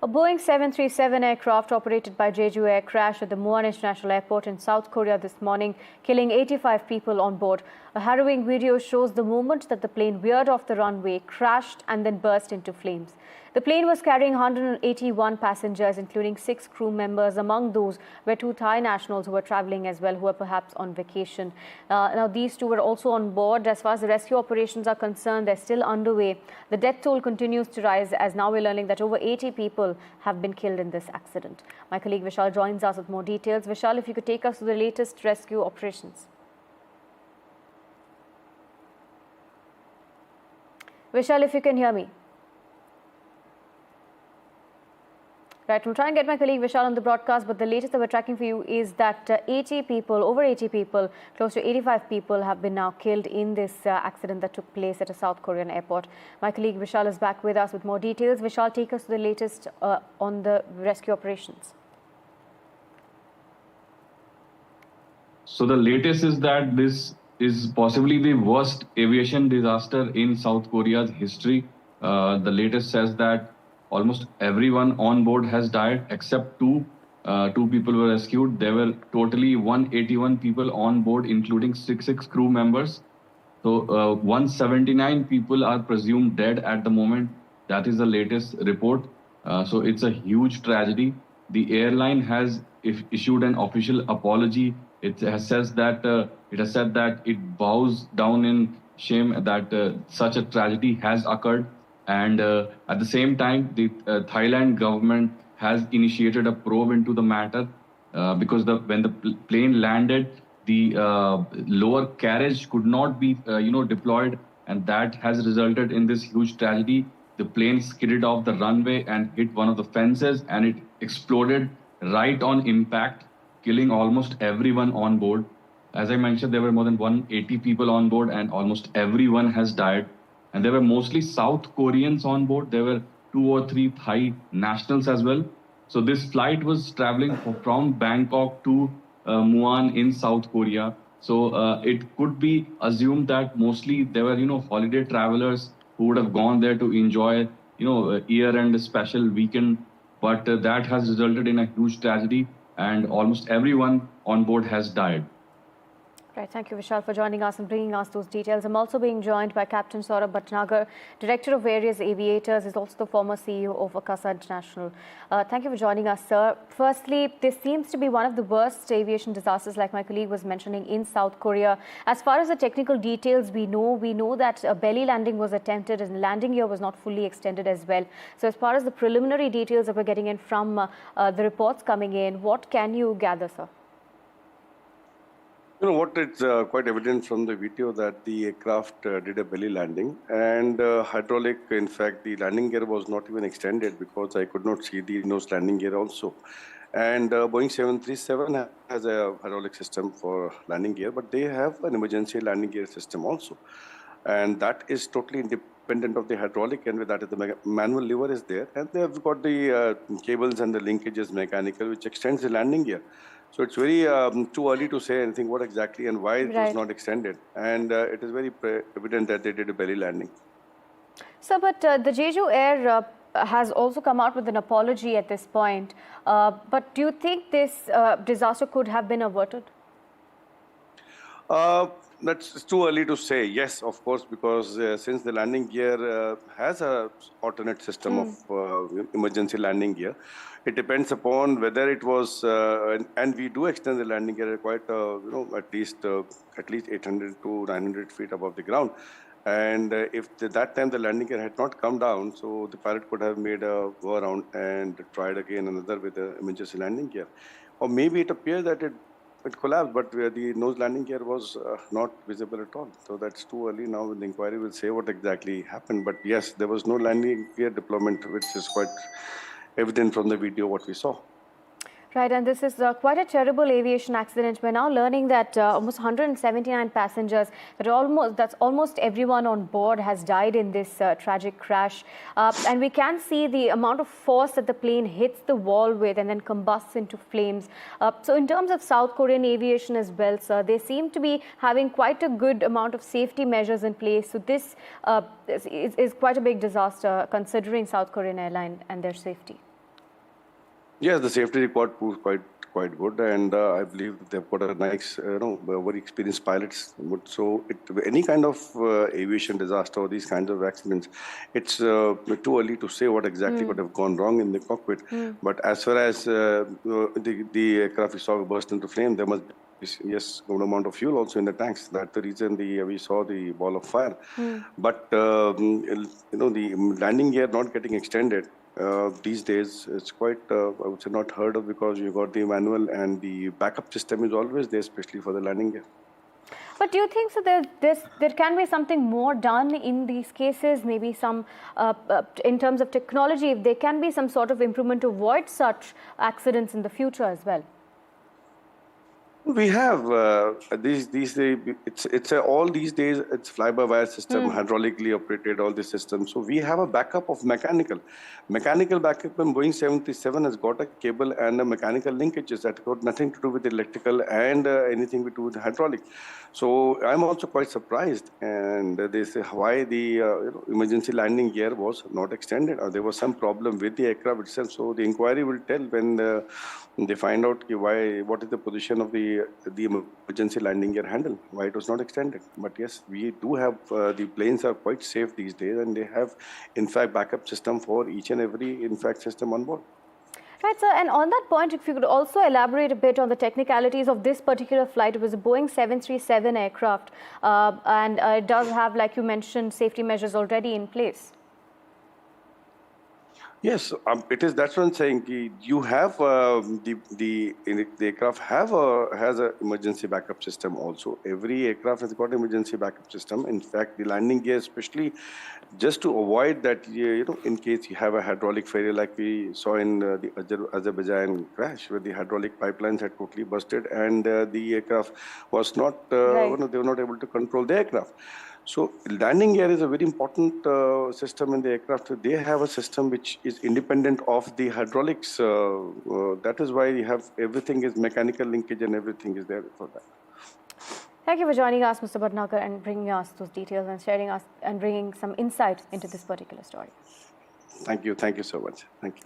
A Boeing 737 aircraft operated by Jeju Air crashed at the Muan International Airport in South Korea this morning, killing 85 people on board. A harrowing video shows the moment that the plane veered off the runway, crashed and then burst into flames. The plane was carrying 181 passengers, including 6 crew members. Among those were 2 Thai nationals who were traveling as well, who were perhaps on vacation. Now, these 2 were also on board. As far as the rescue operations are concerned, they're still underway. The death toll continues to rise, as now we're learning that over 80 people have been killed in this accident. My colleague Vishal joins us with more details. Vishal, if you could take us through the latest rescue operations. Vishal, if you can hear me. Right, we'll try and get my colleague Vishal on the broadcast, but the latest that we're tracking for you is that over 80 people, close to 85 people have been now killed in this accident that took place at a South Korean airport. My colleague Vishal is back with us with more details. Vishal, take us to the latest on the rescue operations. So the latest is that this is possibly the worst aviation disaster in South Korea's history. The latest says that almost everyone on board has died except 2. 2 people were rescued. There were totally 181 people on board, including 6 crew members. So 179 people are presumed dead at the moment. That is the latest report. So it's a huge tragedy. The airline has issued an official apology. It has said that it bows down in shame that such a tragedy has occurred. And at the same time, the Thailand government has initiated a probe into the matter because when the plane landed, the lower carriage could not be deployed, and that has resulted in this huge tragedy. The plane skidded off the runway and hit one of the fences, and it exploded right on impact, killing almost everyone on board. As I mentioned, there were more than 180 people on board, and almost everyone has died. And there were mostly South Koreans on board. There were 2 or 3 Thai nationals as well. So this flight was traveling from Bangkok to Muan in South Korea. So it could be assumed that mostly there were, holiday travelers who would have gone there to enjoy, year-end special weekend. But that has resulted in a huge tragedy, and almost everyone on board has died. Right, thank you, Vishal, for joining us and bringing us those details. I'm also being joined by Captain Saurabh Bhatnagar, Director of Various Aviators. He's also the former CEO of Akasa International. Thank you for joining us, sir. Firstly, this seems to be one of the worst aviation disasters, like my colleague was mentioning, in South Korea. As far as the technical details we know that a belly landing was attempted and landing gear was not fully extended as well. So as far as the preliminary details that we're getting in from the reports coming in, what can you gather, sir? You know what, it's quite evident from the video that the aircraft did a belly landing, and hydraulic, in fact, the landing gear was not even extended because I could not see the nose landing gear also. And Boeing 737 has a hydraulic system for landing gear, but they have an emergency landing gear system also. And that is totally independent of the hydraulic, and with that the manual lever is there. And they have got the cables and the linkages mechanical, which extends the landing gear. So it's very too early to say anything what exactly and why it was not extended. And it is very evident that they did a belly landing. Sir, but the Jeju Air has also come out with an apology at this point. But do you think this disaster could have been averted? That's too early to say. Yes, of course, because since the landing gear has a alternate system of emergency landing gear, it depends upon whether it was, and we do extend the landing gear quite, at least 800 to 900 feet above the ground. And if that time the landing gear had not come down, so the pilot could have made a go around and tried again another with the emergency landing gear. Or maybe it appears that it collapsed, but the nose landing gear was not visible at all. So that's too early now. The inquiry will say what exactly happened. But yes, there was no landing gear deployment, which is quite evident from the video what we saw. Right, and this is quite a terrible aviation accident. We're now learning that almost 179 passengers, that's almost everyone on board, has died in this tragic crash. And we can see the amount of force that the plane hits the wall with and then combusts into flames. So in terms of South Korean aviation as well, sir, they seem to be having quite a good amount of safety measures in place. So this is quite a big disaster considering South Korean airline and their safety. Yes, the safety record proved quite good, and I believe they've got a nice, very experienced pilots. So, any kind of aviation disaster or these kinds of accidents, it's too early to say what exactly could have gone wrong in the cockpit. But as far as the aircraft we saw burst into flame, there must be yes, good amount of fuel also in the tanks. That's the reason we saw the ball of fire. But the landing gear not getting extended. These days, it's quite, I would say, not heard of, because you got the manual and the backup system is always there, especially for the landing gear. But do you think so there can be something more done in these cases, maybe some, in terms of technology, if there can be some sort of improvement to avoid such accidents in the future as well? We have these days. It's all these days. It's fly-by-wire system, hydraulically operated. All the systems. So we have a backup of mechanical backup. And Boeing 737 has got a cable and a mechanical linkages that got nothing to do with electrical and anything to do with hydraulic. So I'm also quite surprised. And they say why the emergency landing gear was not extended, or there was some problem with the aircraft itself. So the inquiry will tell when they find out what is the position of the emergency landing gear handle, why it was not extended. But yes, we do have the planes are quite safe these days, and they have in fact backup system for each and every system on board. Right, sir. And on that point, if you could also elaborate a bit on the technicalities of this particular flight. It was a Boeing 737 aircraft, and it does have, like you mentioned, safety measures already in place. Yes, it is. That's what I'm saying. You have the aircraft has a emergency backup system also. Every aircraft has got an emergency backup system. In fact, the landing gear, especially, just to avoid that, in case you have a hydraulic failure, like we saw in the Azerbaijan crash, where the hydraulic pipelines had totally busted, and the aircraft was not, they were not able to control the aircraft. So landing gear is a very important system in the aircraft. They have a system which is independent of the hydraulics. That is why you have everything is mechanical linkage and everything is there for that. Thank you for joining us, Mr. Bhatnagar, and bringing us those details and sharing us and bringing some insight into this particular story. Thank you. Thank you so much. Thank you.